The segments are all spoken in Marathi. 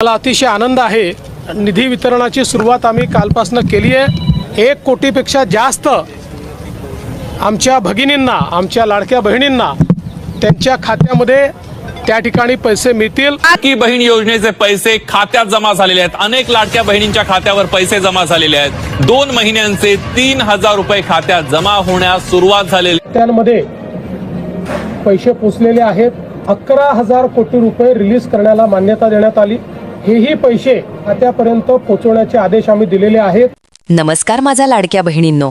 मला अतिशय आनंद आहे। निधी वितरणाची सुरुवात आम्ही कालपासून केली आहे। 1 कोटीपेक्षा जास्त आमच्या भगिनींना, आमच्या लाडक्या बहिणींना त्यांच्या खात्यामध्ये त्या ठिकाणी पैसे मिळतील। लाडकी बहीण योजनेचे पैसे खात्यात जमा झालेले आहेत। अनेक लाडक्या बहिणींच्या खात्यावर पैसे जमा झालेले आहेत। 2 महिन्यांचे 3000 रुपये खात्यात जमा होण्यास सुरुवात झालेली। त्यामध्ये पैसे पोचलेले आहेत। 11,000 कोटी रुपये रिलीज करण्याला मान्यता देण्यात आली। हेही पैसे खात्यापर्यंत पोहोचवण्याचे आदेश आम्ही दिलेले आहेत। नमस्कार माझ्या लाडक्या बहिणींनो,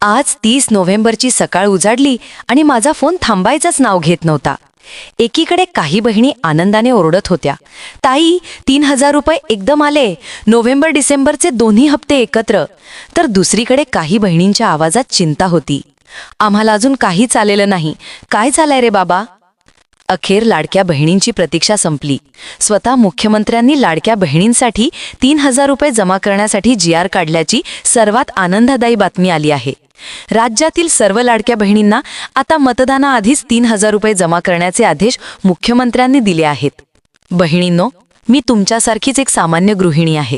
आज 30 नोव्हेंबरची सकाळ उजाडली आणि माझा फोन थांबायचंच नाव घेत नव्हता। एकीकडे काही बहिणी आनंदाने ओरडत होत्या, ताई 3000 रुपये एकदम आले, नोव्हेंबर डिसेंबरचे दोन्ही हप्ते एकत्र। तर दुसरीकडे काही बहिणींच्या आवाजात चिंता होती, आम्हाला अजून काहीच आलेलं नाही, काय झालंय रे बाबा। अखेर लाडक्या बहिणींची प्रतीक्षा संपली। स्वतः मुख्यमंत्र्यांनी लाडक्या बहिणींसाठी 3000 रुपये जमा करण्यासाठी GR काढल्याची सर्वात आनंददायी बातमी आली आहे। राज्यातील सर्व लाडक्या बहिणींना आता मतदानाआधीच 3000 रुपये जमा करण्याचे आदेश मुख्यमंत्र्यांनी दिले आहेत। बहिणींनो, मी तुमच्यासारखीच एक सामान्य गृहिणी आहे।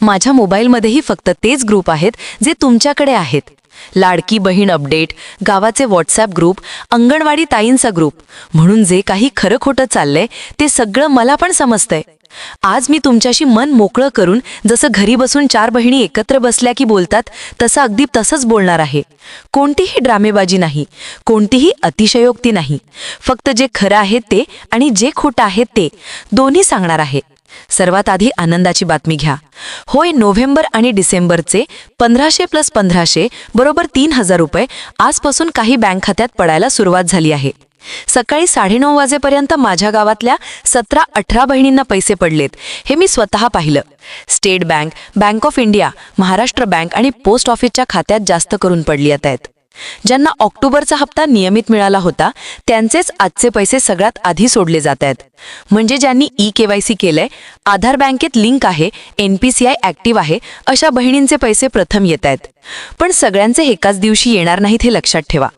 माझ्या मोबाईलमध्येही फक्त तेच ग्रुप आहेत जे तुमच्याकडे आहेत। लाडकी बहीण अपडेट, गावाचे व्हॉट्सॲप ग्रुप, अंगणवाडी ताईंचा ग्रुप, म्हणून जे काही खरं खोटं चाललंय ते सगळं मला पण समजतंय। आज मी तुमच्याशी मन मोकळं करून, जसं घरी बसून 4 बहिणी एकत्र बसल्या की बोलतात तसं अगदी तसंच बोलणार आहे। कोणतीही ड्रामेबाजी नाही, कोणतीही अतिशयोक्ती नाही, फक्त जे खरं आहे ते आणि जे खोटं आहे ते दोन्ही सांगणार आहे। सर्वात आधी आनंदाची बातमी घ्या। होय, नोव्हेंबर आणि डिसेंबरचे 1500 + 1500 बरोबर 3000 रुपये आजपासून काही बँक खात्यात पडायला सुरुवात झाली आहे। सकाळी 9:30 वाजेपर्यंत माझ्या गावातल्या 17-18 बहिणींना पैसे पडलेत, हे मी स्वतः पाहिलं। State bank, bank of India, Maharashtra bank आणि पोस्ट ऑफिसच्या खात्यात जास्त करून पडली आहेत। ज्यांना ऑक्टोबरचा हप्ता नियमित मिळाला होता त्यांचेच आजचे पैसे सगळ्यात आधी सोडले जात आहेत। म्हणजे ज्यांनी KYC केलंय, आधार बँकेत लिंक आहे, NPCI ॲक्टिव्ह आहे, अशा बहिणींचे पैसे प्रथम येत आहेत। पण सगळ्यांचे एकाच दिवशी येणार नाहीत हे लक्षात ठेवा।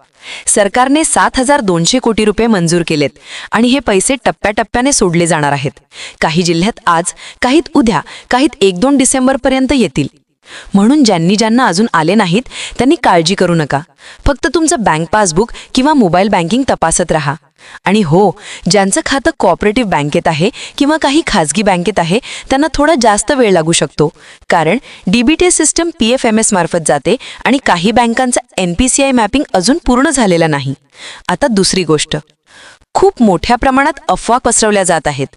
सरकारने 7200 कोटी रुपये मंजूर केलेत आणि हे पैसे टप्प्याटप्प्याने सोडले जाणार आहेत। काही जिल्ह्यात आज, काहीत उद्या, काहीत 1-2 डिसेंबरपर्यंत येतील। म्हणून ज्यांना अजून आले नाहीत त्यांनी काळजी करू नका, फक्त तुमचं बँक पासबुक किंवा मोबाईल बँकिंग तपासत राहा। आणि हो, ज्यांचं खातं कोऑपरेटिव्ह बँकेत आहे किंवा काही खाजगी बँकेत आहे त्यांना थोडा जास्त वेळ लागू शकतो, कारण DBT सिस्टम PFMS मार्फत जाते आणि काही बँकांचं NPCI मॅपिंग अजून पूर्ण झालेलं नाही। आता दुसरी गोष्ट, खूप मोठ्या प्रमाणात अफवा पसरवल्या जात आहेत।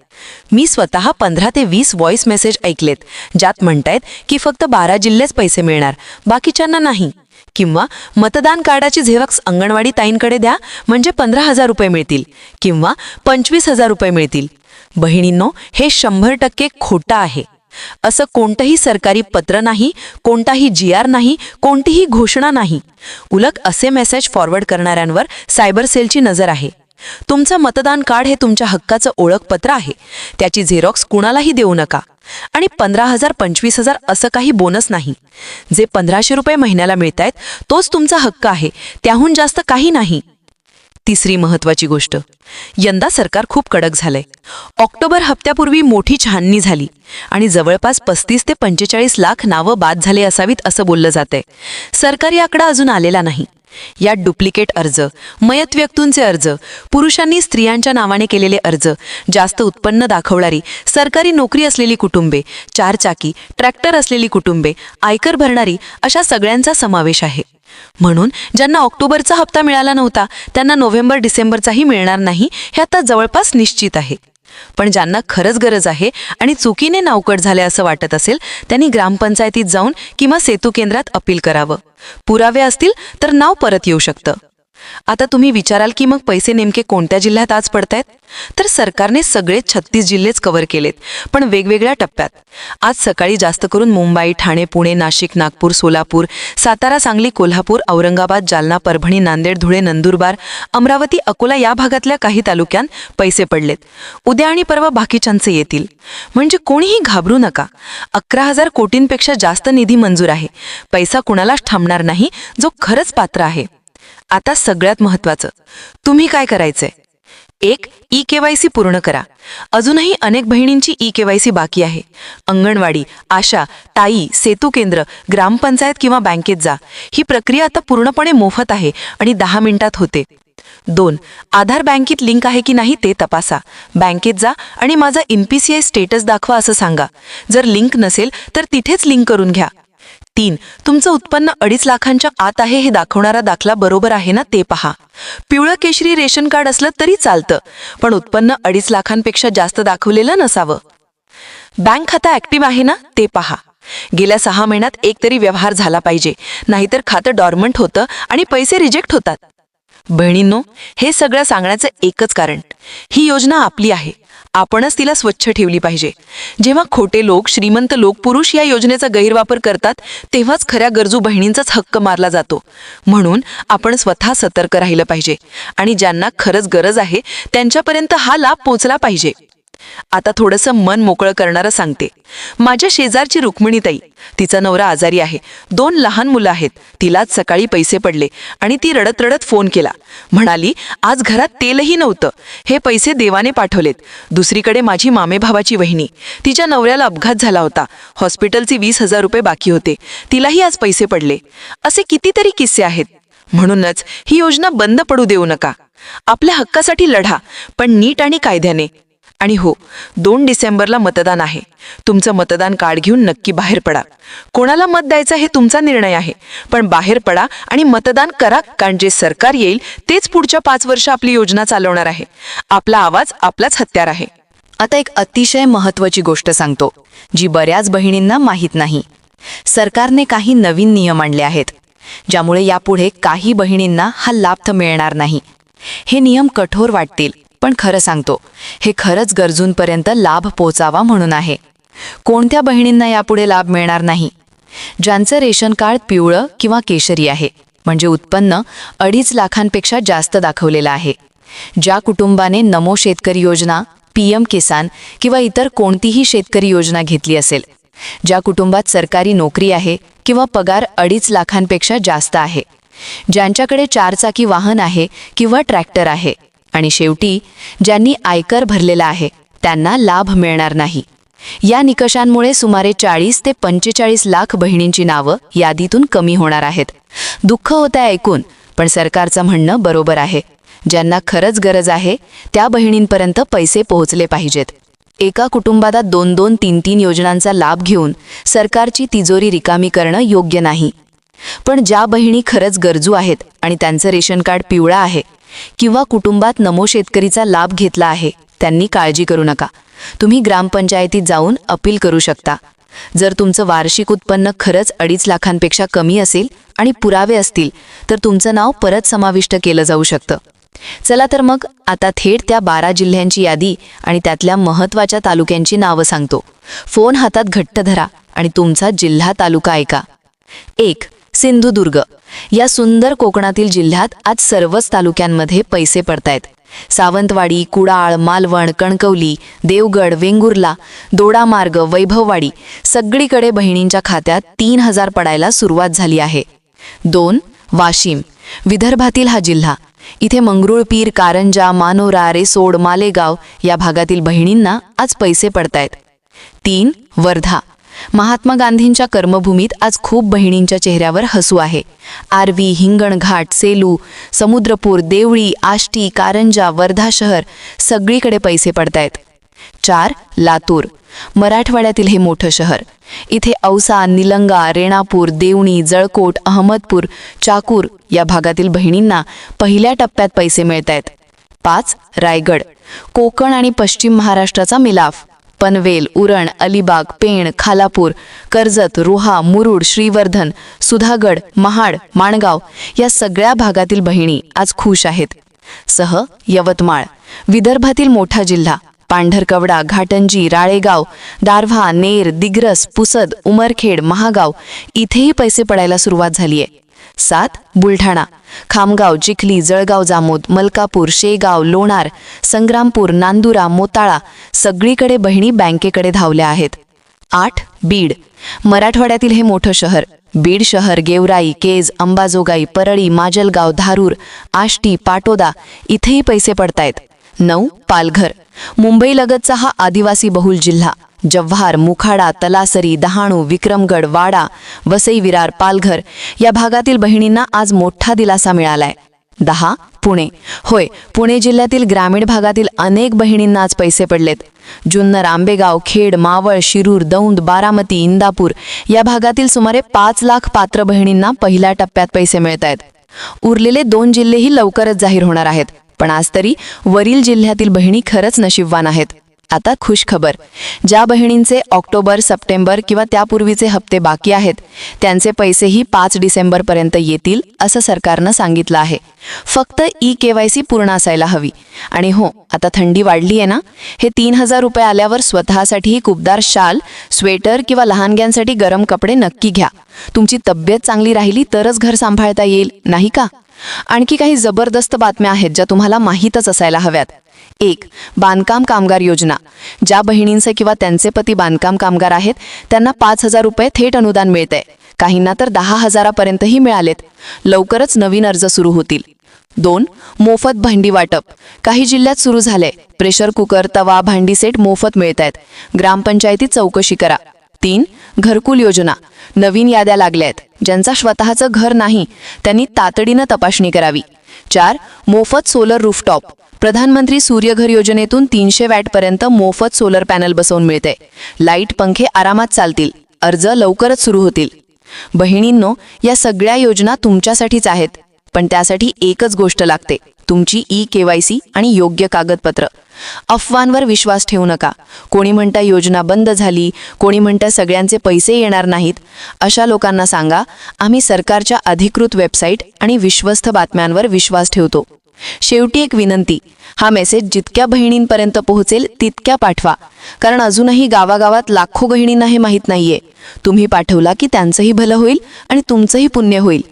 मी स्वतः 15 ते 20 व्हॉइस मेसेज ऐकलेत ज्यात म्हणतायत की फक्त 12 जिल्हेच पैसे मिळणार, बाकीच्यांना नाही, किंवा मतदान कार्डाची झेरॉक्स अंगणवाडी ताईंकडे द्या म्हणजे 15,000 रुपये मिळतील किंवा 25,000 रुपये मिळतील। बहिणींनो, हे 100% खोटं आहे। असं कोणतंही सरकारी पत्र नाही, कोणताही GR नाही, कोणतीही घोषणा नाही। उलट असे मेसेज फॉरवर्ड करणाऱ्यांवर सायबर सेलची नजर आहे। तुमचं मतदान कार्ड हे तुमच्या हक्काचं ओळखपत्र आहे, त्याची झेरॉक्स कुणालाही देऊ नका। आणि 15,000 25,000 असं काही बोनस नाही। जे 1500 रुपये महिन्याला मिळतायत तोच तुमचा हक्क आहे, त्याहून जास्त काही नाही। तिसरी महत्त्वाची गोष्ट, यंदा सरकार खूप कडक झालंय। ऑक्टोबर हप्त्यापूर्वी मोठी छाननी झाली आणि जवळपास 35 ते 45 लाख नावं बाद झाले असावीत असं बोललं जातंय। सरकारी आकडा अजून आलेला नाही। यात डुप्लिकेट अर्ज, मयत व्यक्तींचे अर्ज, पुरुषांनी स्त्रियांच्या नावाने केलेले अर्ज, जास्त उत्पन्न दाखवणारी, सरकारी नोकरी असलेली कुटुंबे, 4 चाकी, ट्रॅक्टर असलेली कुटुंबे, आयकर भरणारी, अशा सगळ्यांचा समावेश आहे। म्हणून ज्यांना ऑक्टोबरचा हप्ता मिळाला नव्हता त्यांना नोव्हेंबर डिसेंबरचाही मिळणार नाही, हे आता जवळपास निश्चित आहे। पण ज्यांना खरंच गरज आहे आणि चुकीने नावकट झाले असं वाटत असेल त्यांनी ग्रामपंचायतीत जाऊन किंवा सेतू केंद्रात अपील करावं। पुरावे असतील तर नाव परत येऊ शकतं। आता तुम्ही विचाराल की मग पैसे नेमके कोणत्या जिल्ह्यात आज पडतायत? तर सरकारने सगळे 36 जिल्हेच कव्हर केलेत, पण वेगवेगळ्या टप्प्यात। आज सकाळी जास्त करून मुंबई, ठाणे, पुणे, नाशिक, नागपूर, सोलापूर, सातारा, सांगली, कोल्हापूर, औरंगाबाद, जालना, परभणी, नांदेड, धुळे, नंदुरबार, अमरावती, अकोला या भागातल्या काही तालुक्यात पैसे पडलेत। उद्या आणि परवा बाकीच्यांचे येतील। म्हणजे कोणीही घाबरू नका। 11,000 कोटींपेक्षा जास्त निधी मंजूर आहे। पैसा कुणालाच थांबणार नाही जो खरंच पात्र आहे। आता सगळ्यात महत्त्वाचं, तुम्ही काय करायचंय? 1. ई-केवायसी पूर्ण करा. अजूनही अनेक बहिणींची ई-केवायसी बाकी आहे. अंगणवाडी, आशा, ताई, सेतू केंद्र, ग्रामपंचायत किंवा बँकेत जा. ही प्रक्रिया आता पूर्णपणे मोफत आहे आणि 10 मिनिटात होते. 2. आधार बँकेत लिंक आहे की नाही ते तपासा. बँकेत जा आणि माझा NPCI स्टेटस दाखवा असं सांगा. जर लिंक नसेल तर तिथेच लिंक करून घ्या. 3. तुमचं उत्पन्न 2.5 लाखांच्या आत आहे हे दाखवणारा दाखला बरोबर आहे ना ते पहा. पिवळं केशरी रेशन कार्ड असलं तरी चालतं, पण उत्पन्न 2.5 लाखांपेक्षा जास्त दाखवलेलं नसावं. बँक खाता ऍक्टिव्ह आहे ना ते पहा. गेल्या 6 महिन्यात एकतरी व्यवहार झाला पाहिजे, नाहीतर खातं डॉर्मंट होतं आणि पैसे रिजेक्ट होतात. बहिणींनो, हे सगळं सांगण्याचं एकच कारण, ही योजना आपली आहे. आपणच तिला स्वच्छ ठेवली पाहिजे. जेव्हा खोटे लोक, श्रीमंत लोक, पुरुष या योजनेचा गैरवापर करतात, तेव्हाच खऱ्या गरजू बहिणींचाच हक्क मारला जातो. म्हणून आपण स्वतः सतर्क राहिलं पाहिजे आणि ज्यांना खरंच गरज आहे त्यांच्यापर्यंत हा लाभ पोहोचला पाहिजे. आता थोडंसं मन मोकळं करणारं सांगते. माझ्या शेजारची रुक्मिणीताई, तिचा नवरा आजारी आहे, 2 लहान मुलं आहेत. तिलाच सकाळी पैसे पडले आणि ती रडत रडत फोन केला. म्हणाली, आज घरात तेलही नव्हतं, हे पैसे देवाने पाठवलेत. दुसरीकडे माझी मामेभावाची वहिनी, तिच्या नवऱ्याला अपघात झाला होता, हॉस्पिटलचे 20,000 रुपये बाकी होते, तिलाही आज पैसे पडले. असे कितीतरी किस्से आहेत. म्हणूनच ही योजना बंद पडू देऊ नका. आपल्या हक्कासाठी लढा, पण नीट आणि कायद्याने. आणि हो, 2 डिसेंबरला मतदान आहे. तुमचं मतदान कार्ड घेऊन नक्की बाहेर पडा. कोणाला मत द्यायचा हे तुमचा निर्णय आहे, पण बाहेर पडा आणि मतदान करा, कारण जे सरकार येईल तेच पुढच्या 5 वर्ष आपली योजना चालवणार आहे. आपला आवाज आपलाच हत्यार आहे. आता एक अतिशय महत्त्वाची गोष्ट सांगतो, जी बऱ्याच बहिणींना माहीत नाही. सरकारने काही नवीन नियम आणले आहेत, ज्यामुळे यापुढे काही बहिणींना हा लाभ मिळणार नाही. हे नियम कठोर वाटतील, पण खरं सांगतो, हे खरंच गरजूंपर्यंत लाभ पोचावा म्हणून आहे. कोणत्या बहिणींना यापुढे लाभ मिळणार नाही? ज्यांचं रेशन कार्ड पिवळं किंवा केशरी आहे, म्हणजे उत्पन्न 2.5 लाखांपेक्षा जास्त दाखवलेलं आहे. ज्या कुटुंबाने नमो शेतकरी योजना, PM किसान किंवा इतर कोणतीही शेतकरी योजना घेतली असेल. ज्या कुटुंबात सरकारी नोकरी आहे किंवा पगार 2.5 लाखांपेक्षा जास्त आहे. ज्यांच्याकडे 4 चाकी वाहन आहे किंवा ट्रॅक्टर आहे. आणि शेवटी ज्यांनी आयकर भरलेला आहे त्यांना लाभ मिळणार नाही. या निकषांमुळे सुमारे 40 ते 45 लाख बहिणींची नावं यादीतून कमी होणार आहेत. दुःख होतं ऐकून, पण सरकारचं म्हणणं बरोबर आहे. ज्यांना खरंच गरज आहे त्या बहिणींपर्यंत पैसे पोहोचले पाहिजेत. एका कुटुंबात 2-2, 3-3 योजनांचा लाभ घेऊन सरकारची तिजोरी रिकामी करणं योग्य नाही. पण ज्या बहिणी खरंच गरजू आहेत आणि त्यांचं रेशन कार्ड पिवळा आहे किंवा कुटुंबात नमो शेतकरीचा लाभ घेतला आहे, त्यांनी काळजी करू नका. तुम्ही ग्रामपंचायतीत जाऊन अपील करू शकता. जर तुमचं वार्षिक उत्पन्न खरंच 2.5 लाखांपेक्षा कमी असेल आणि पुरावे असतील तर तुमचं नाव परत समाविष्ट केलं जाऊ शकतं. चला तर मग आता थेट त्या 12 जिल्ह्यांची यादी आणि त्यातल्या महत्त्वाच्या तालुक्यांची नावं सांगतो. फोन हातात घट्ट धरा आणि तुमचा जिल्हा तालुका ऐका. 1. सिंधुदुर्ग. या सुंदर कोकणातील जिल्ह्यात आज सर्वच तालुक्यांमध्ये पैसे पडतायत. सावंतवाडी, कुडाळ, मालवण, कणकवली, देवगड, वेंगुर्ला, दोडामार्ग, वैभववाडी सगळीकडे बहिणींच्या खात्यात 3,000 पडायला सुरुवात झाली आहे. 2. वाशिम. विदर्भातील हा जिल्हा. इथे मंगरुळपीर, कारंजा, मानोरा, रेसोड, मालेगाव या भागातील बहिणींना आज पैसे पडतायत. 3. वर्धा. महात्मा गांधींच्या कर्मभूमीत आज खूप बहिणींच्या चेहऱ्यावर हसू आहे. आर्वी, हिंगणघाट, सेलू, समुद्रपूर, देवळी, आष्टी, कारंजा, वर्धा शहर सगळीकडे पैसे पडतायत. 4. लातूर. मराठवाड्यातील हे मोठं शहर. इथे औसा, निलंगा, रेणापूर, देवणी, जळकोट, अहमदपूर, चाकूर या भागातील बहिणींना पहिल्या टप्प्यात पैसे मिळतायत. 5. रायगड. कोकण आणि पश्चिम महाराष्ट्राचा मिलाफ. पनवेल, उरण, अलिबाग, पेण, खालापूर, कर्जत, रोहा, मुरुड, श्रीवर्धन, सुधागड, महाड, माणगाव या सगळ्या भागातील बहिणी आज खुश आहेत. यवतमाळ. विदर्भातील मोठा जिल्हा. पांढरकवडा, घाटंजी, राळेगाव, दारव्हा, नेर, दिग्रस, पुसद, उमरखेड, महागाव इथेही पैसे पडायला सुरुवात झालीये. 7. बुलढाणा. खामगाव, चिखली, जळगाव, जामोद, मलकापूर, शेगाव, लोणार, संग्रामपूर, नांदुरा, मोताळा सगळीकडे बहिणी बँकेकडे धावल्या आहेत. 8. बीड. मराठवाड्यातील हे मोठं शहर. बीड शहर, गेवराई, केज, अंबाजोगाई, परळी, माजलगाव, धारूर, आष्टी, पाटोदा इथेही पैसे पडतायत. 9. पालघर. मुंबईलगतचा हा आदिवासी बहुल जिल्हा. जव्हार, मुखाडा, तलासरी, डहाणू, विक्रमगड, वाडा, वसई विरार, पालघर या भागातील बहिणींना आज मोठा दिलासा मिळालाय. 10. पुणे. होय, पुणे जिल्ह्यातील ग्रामीण भागातील अनेक बहिणींना आज पैसे पडलेत. जुन्नर, आंबेगाव, खेड, मावळ, शिरूर, दौंड, बारामती, इंदापूर या भागातील सुमारे 5 लाख पात्र बहिणींना पहिल्या टप्प्यात पैसे मिळत आहेत. उरलेले 2 जिल्हेही लवकरच जाहीर होणार आहेत. पण आज तरी वरील जिल्ह्यातील बहिणी खरंच नशीबवान आहेत. आता खुश खबर. ज्या बहिणींचे ऑक्टोबर, सप्टेंबर किंवा त्यापूर्वीचे हप्ते बाकी आहेत त्यांचे पैसेही 5 डिसेंबरपर्यंत येतील असं सरकारनं सांगितलं आहे. फक्त KYC पूर्ण असायला हवी. आणि हो, आता थंडी वाढली आहे ना, हे 3000 रुपये आल्यावर स्वतःसाठी कुबदार शाल, स्वेटर किंवा लहानग्यांसाठी गरम कपडे नक्की घ्या. तुमची तब्येत चांगली राहिली तरच घर सांभाळता येईल, नाही का? आणखी काही जबरदस्त बातम्या आहेत ज्या तुम्हाला माहीतच असायला हव्यात. 1. बांधकाम कामगार योजना. ज्या बहिणींचे किंवा त्यांचे पती बांधकाम कामगार आहेत त्यांना 5000 रुपये थेट अनुदान मिळतंय. काहींना तर 10,000पर्यंतही मिळालेत. लवकरच नवीन अर्ज सुरू होतील. 2. मोफत भांडी वाटप. काही जिल्ह्यात सुरू झालंय. प्रेशर कुकर, तवा, भांडी सेट मोफत मिळतायत. ग्रामपंचायतीत चौकशी करा. 3. घरकुल योजना. नवीन याद्या लागल्यात. ज्यांचा स्वतःचं घर नाही त्यांनी तातडीनं तपासणी करावी. 4. मोफत सोलर रूफटॉप. प्रधानमंत्री सूर्यघर योजनेतून 300 वॅटपर्यंत मोफत सोलर पॅनल बसवून मिळते. लाईट, पंखे आरामात चालतील. अर्ज लवकरच सुरू होतील. बहिणींनो, या सगळ्या योजना तुमच्यासाठीच आहेत. पण त्यासाठी एकच गोष्ट लागते, तुमची KYC आणि योग्य कागदपत्र. अफवांवर विश्वास ठेवू नका. कोणी म्हणता योजना बंद झाली, कोणी म्हणता सगळ्यांचे पैसे येणार नाहीत. अशा लोकांना सांगा, आम्ही सरकारच्या अधिकृत वेबसाईट आणि विश्वस्त बातम्यांवर विश्वास ठेवतो. शेवटी एक विनंती, हा मेसेज जितक्या बहिणींपर्यंत पोहोचेल तितक्या पाठवा. कारण अजूनही गावागावात लाखो बहिणींना हे माहीत नाहीये. तुम्ही पाठवला की त्यांचंही भलं होईल आणि तुमचंही पुण्य होईल.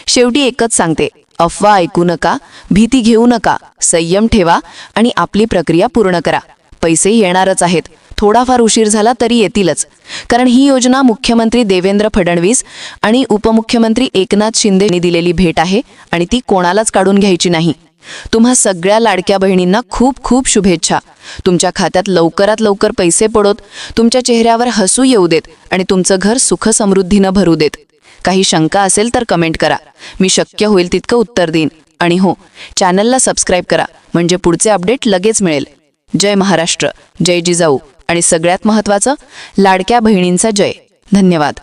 शेवटी एकच सांगते, अफवा ऐकू नका, भीती घेऊ नका, संयम ठेवा आणि आपली प्रक्रिया पूर्ण करा. पैसे येणारच आहेत. थोडाफार उशीर झाला तरी येतीलच. कारण ही योजना मुख्यमंत्री देवेंद्र फडणवीस आणि उपमुख्यमंत्री एकनाथ शिंदे यांनी दिलेली भेट आहे आणि ती कोणालाच काढून घ्यायची नाही. तुम्हा सगळ्या लाडक्या बहिणींना खूप खूप शुभेच्छा. तुमच्या खात्यात लवकरात लवकर पैसे पडोत, तुमच्या चेहऱ्यावर हसू येऊ देत आणि तुमचं घर सुख समृद्धीनं भरू देत. काही शंका असेल तर कमेंट करा. मी शक्य होईल तितकं उत्तर देईन. आणि हो, चॅनलला सबस्क्राईब करा म्हणजे पुढचे अपडेट लगेच मिळेल. जय महाराष्ट्र, जय जिजाऊ आणि सगळ्यात महत्त्वाचं, लाडक्या बहिणींचा जय. धन्यवाद.